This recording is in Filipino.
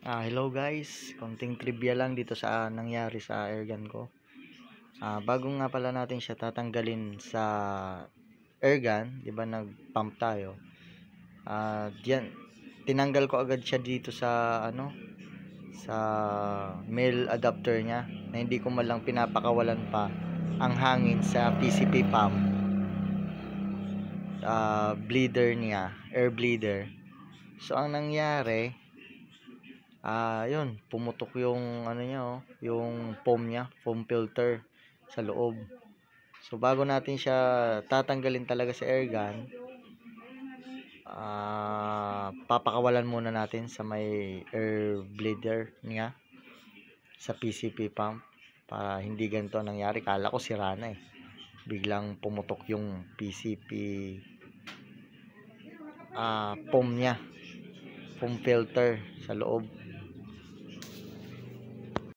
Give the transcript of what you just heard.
Hello guys, konting trivia lang dito sa nangyari sa airgun ko. Bago nga pala natin siya tatanggalin sa airgun, 'di ba nag-pump tayo? Diyan tinanggal ko agad siya dito sa sa male adapter niya na hindi ko man lang pinapakawalan pa ang hangin sa PCP pump. Bleeder niya, air bleeder. So ang nangyari, yun, pumutok yung ano niya, yung foam niya, foam filter sa loob. So bago natin siya tatanggalin talaga sa airgun, papakawalan muna natin sa may air bleeder niya sa PCP pump para hindi ganito nangyari. Kala ko sira na biglang pumutok yung PCP foam niya, foam filter sa loob.